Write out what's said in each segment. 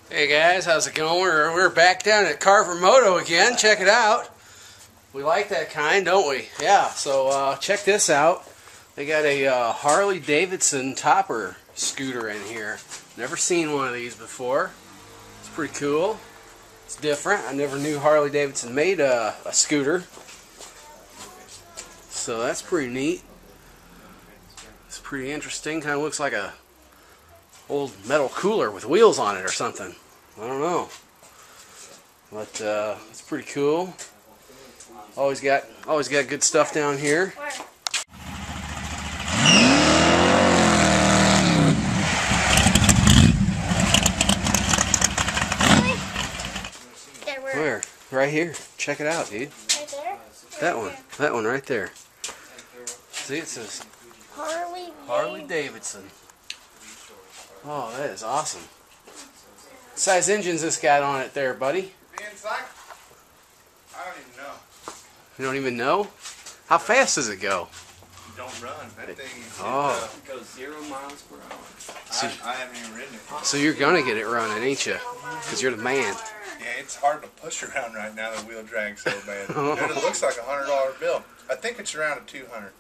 Hey guys, how's it going? We're back down at Carver Moto again. Check it out. We like that kind, don't we? Yeah, so check this out. They got a Harley Davidson topper scooter in here. Never seen one of these before. It's pretty cool. It's different. I never knew Harley Davidson made a scooter. So that's pretty neat. It's pretty interesting. Kind of looks like a old metal cooler with wheels on it or something. I don't know. But it's pretty cool. Always got good stuff down here. Where? Right here. Check it out, dude. Right there? That one. That one right there. See, it says Harley Davidson. Oh, that is awesome. What size engine's this got on it there, buddy? I don't even know. You don't even know? How fast does it go? Don't run. That thing goes 0 miles per hour. So, I haven't even ridden it. so you're gonna get it running, ain't you? Because you're the man. Yeah, it's hard to push around right now. The wheel drag's so bad. And it looks like a $100 bill. I think it's around a 200.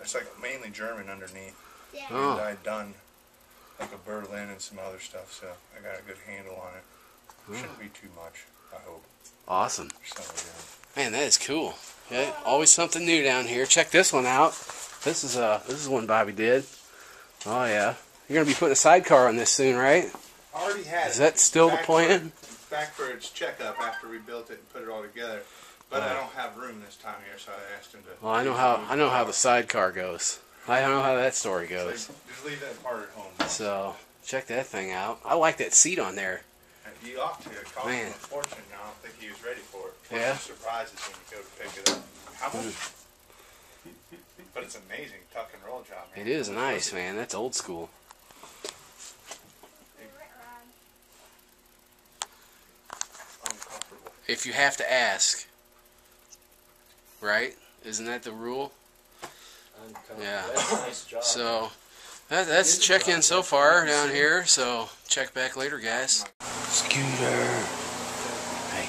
It's like mainly German underneath. Yeah. Oh. And I've done like a Berlin and some other stuff, so I got a good handle on it. Shouldn't be too much, I hope. Awesome. So, Man, that is cool. Yeah, always something new down here. Check this one out. This is one Bobby did. Oh yeah. You're gonna be putting a sidecar on this soon, right? already had it. Is that still the plan? Back for its checkup after we built it and put it all together. But I don't have room this time here, so I asked him to. Well, I know how the sidecar goes. I know how that story goes. So just leave that part at home. So check that thing out. I like that seat on there. You ought to. It cost him a fortune. I don't think he was ready for it. Yeah. Surprises when you go to pick it up. How much? But it's amazing tuck and roll job, man. It is nice, man. That's old school. Uncomfortable. If you have to ask, right? Isn't that the rule? Yeah. Nice job. So that's a check-in so far down here. So check back later, guys. Scooter. Hey.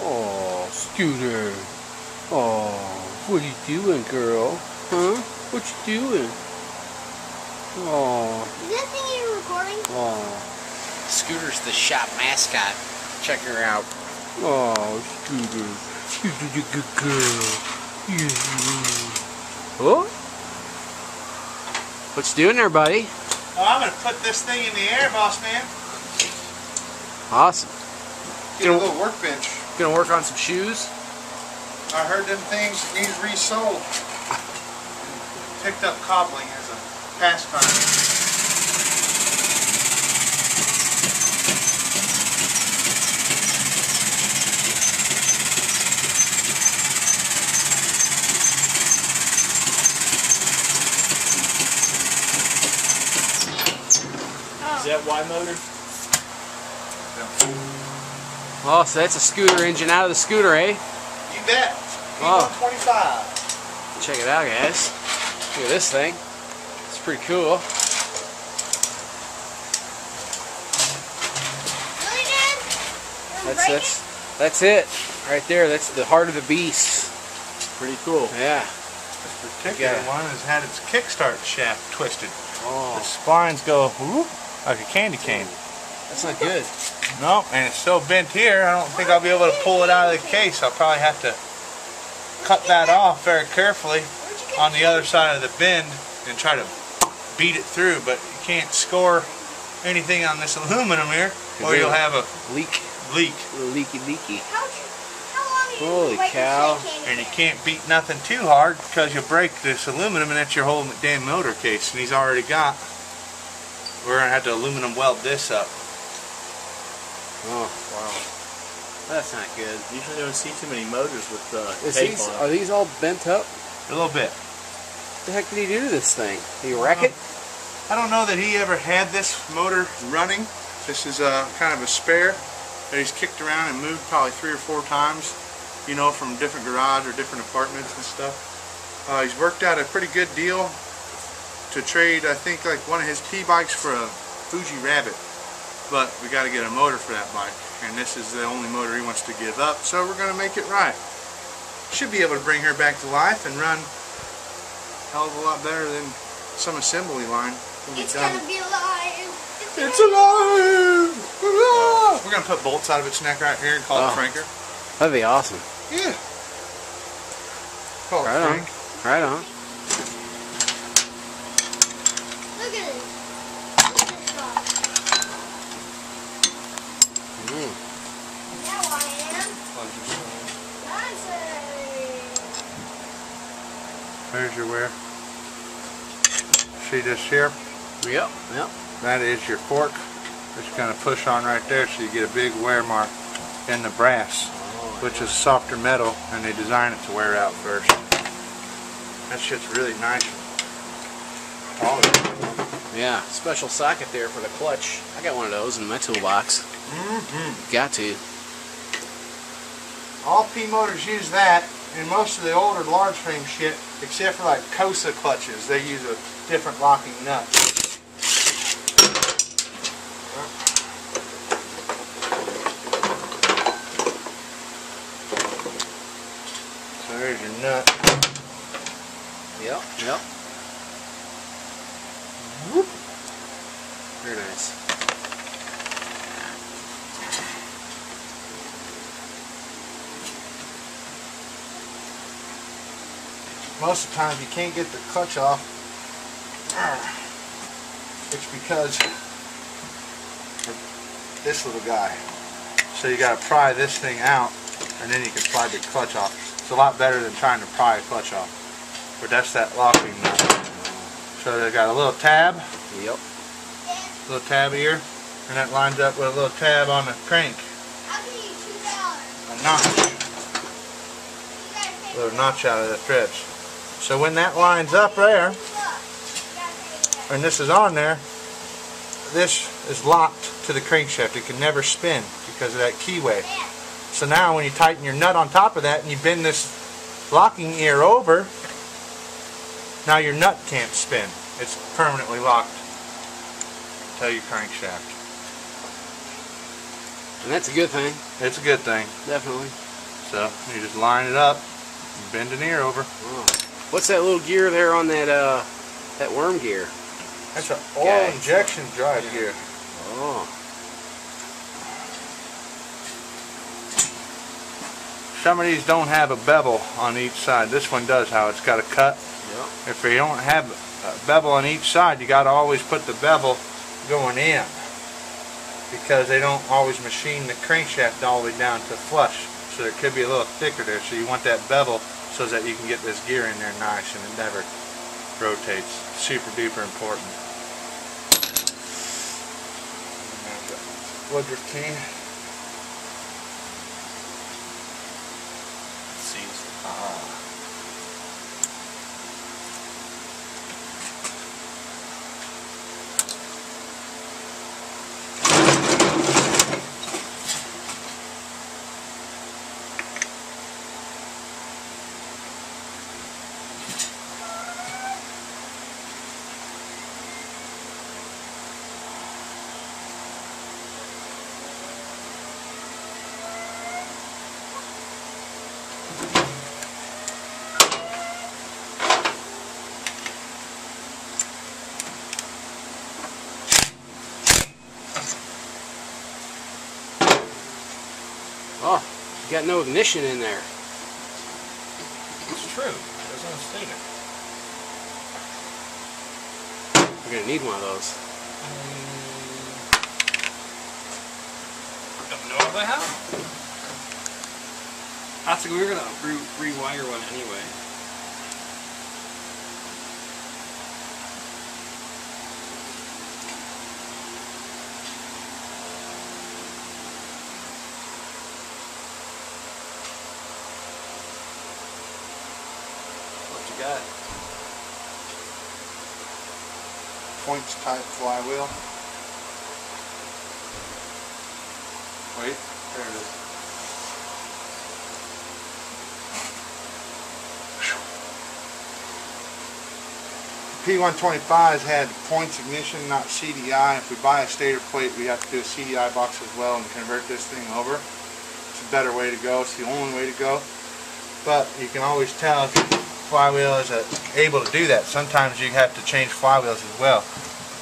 Oh, Scooter. Oh, what are you doing, girl? Huh? What you doing? Oh. Is that thing you're recording? Oh. Scooter's the shop mascot. Check her out. Oh, Scooter. You're a good girl. Oh? What you doing there, buddy? Oh, I'm going to put this thing in the air, boss man. Awesome. Get a little workbench. Gonna work on some shoes? I heard them things need resold. Picked up cobbling as a pastime. Is that Y motor? Oh, so that's a scooter engine out of the scooter, eh? You bet. Oh. 125. Check it out, guys. Look at this thing. It's pretty cool. Really, Dad? That's it. Right there. That's the heart of the beast. Pretty cool. Yeah. This particular one has had its kickstart shaft twisted. The Oh, splines go whoop, like a candy cane. that's not good. No, and it's so bent here, I don't think I'll be able to pull it out of the case. I'll probably have to cut that off very carefully on the other side of the bend and try to beat it through, but you can't score anything on this aluminum here or you'll have a Leak. leak. Leaky. How long are you Holy waiting cow. for that candy And you cane? can't beat nothing too hard because you'll break this aluminum and that's your whole damn motor case. And he's already got, we're going to have to aluminum weld this up. Oh, wow. That's not good. Usually don't see too many motors with Is tape these, on are these all bent up? A little bit. What the heck did he do to this thing? Did he wreck it? I don't know that he ever had this motor running. This is kind of a spare that he's kicked around and moved probably 3 or 4 times, you know, from different garage or different apartments and stuff. He's worked out a pretty good deal to trade, I think, like one of his T-bikes for a Fuji Rabbit. but we got to get a motor for that bike, and this is the only motor he wants to give up, so we're going to make it right. Should be able to bring her back to life and run a hell of a lot better than some assembly line. It's gonna be alive. It's alive! Ah! We're going to put bolts out of its neck right here and call it Franker. That'd be awesome. Yeah. Call it Right on. Frank. Right on. Look at this. Look at this guy. Now I am. Nice. There's your wear. See this here? Yep. Yep. That is your fork. Just going to push on right there so you get a big wear mark in the brass, which is softer metal, and they design it to wear out first. That shit's really nice. Yeah. Special socket there for the clutch. I got one of those in my toolbox. Got to. All P motors use that, and most of the older large frame shit, except for like Cosa clutches, they use a different locking nut. So there's your nut. Yep. Yep. Whoop. Very nice. Most of the time, if you can't get the clutch off, it's because of this little guy. So you got to pry this thing out, and then you can pry the clutch off. It's a lot better than trying to pry a clutch off. But that's that locking nut. So they got a little tab. Yep. Little tab here, and that lines up with a little tab on the crank. I'll give you $2. A notch. A little notch out of the threads. So when that lines up there, and this is on there, this is locked to the crankshaft. It can never spin because of that keyway. So now when you tighten your nut on top of that and you bend this locking ear over, now your nut can't spin. It's permanently locked to your crankshaft. And that's a good thing. It's a good thing. Definitely. So you just line it up and bend an ear over. Oh. What's that little gear there on that that worm gear? That's an oil injection drive gear. Oh. Some of these don't have a bevel on each side. This one does, how it's got a cut. Yep. If you don't have a bevel on each side, you got to always put the bevel going in, because they don't always machine the crankshaft all the way down to flush. So there could be a little thicker there. So you want that bevel so that you can get this gear in there nice and it never rotates. Super duper important. Woodruff key. Oh, you got no ignition in there. It's true. It doesn't state it. We're gonna need one of those. Don't know if I have. We were gonna rewire one anyway. What you got? Points type flywheel. Wait, there it is. P125s had points ignition, not CDI. If we buy a stator plate, we have to do a CDI box as well and convert this thing over. It's a better way to go. It's the only way to go. But you can always tell if your flywheel is able to do that. Sometimes you have to change flywheels as well.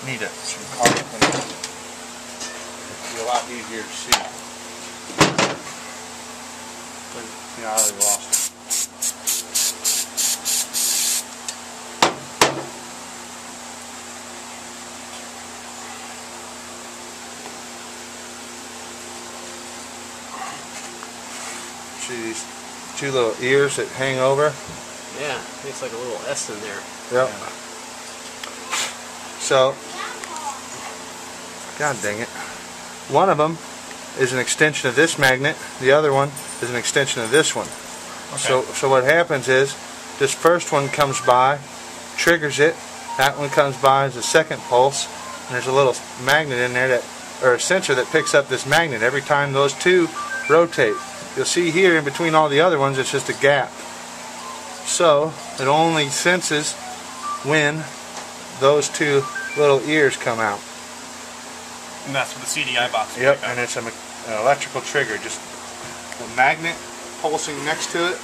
Need some carpet. It'll be a lot easier to see. Yeah, I already lost it. See these two little ears that hang over? Yeah, it's like a little S in there. Yep. So, God dang it. One of them is an extension of this magnet. The other one is an extension of this one. Okay. So what happens is, this first one comes by, triggers it. That one comes by as a second pulse. And there's a little magnet in there, or a sensor that picks up this magnet every time those two rotate. You'll see here in between all the other ones, it's just a gap. So it only senses when those two little ears come out. And that's what the CDI box. Yep, and it's an electrical trigger. Just the magnet pulsing next to it.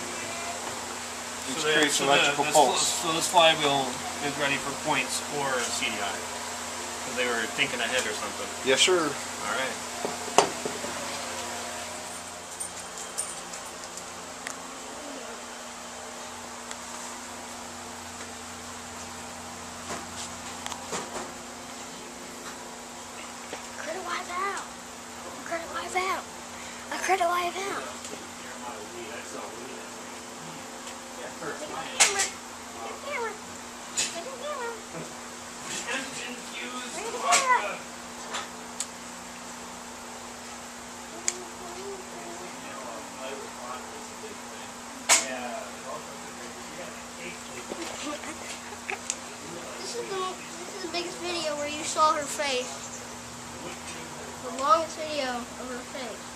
It creates electrical pulse. So this flywheel is ready for points or CDI. Because they were thinking ahead or something. Yes, sir. All right. I credit live out. This is the biggest video where you saw her face. The longest video of her face.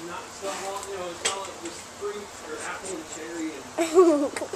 Not so long, it's not like it was fruit or apple and cherry and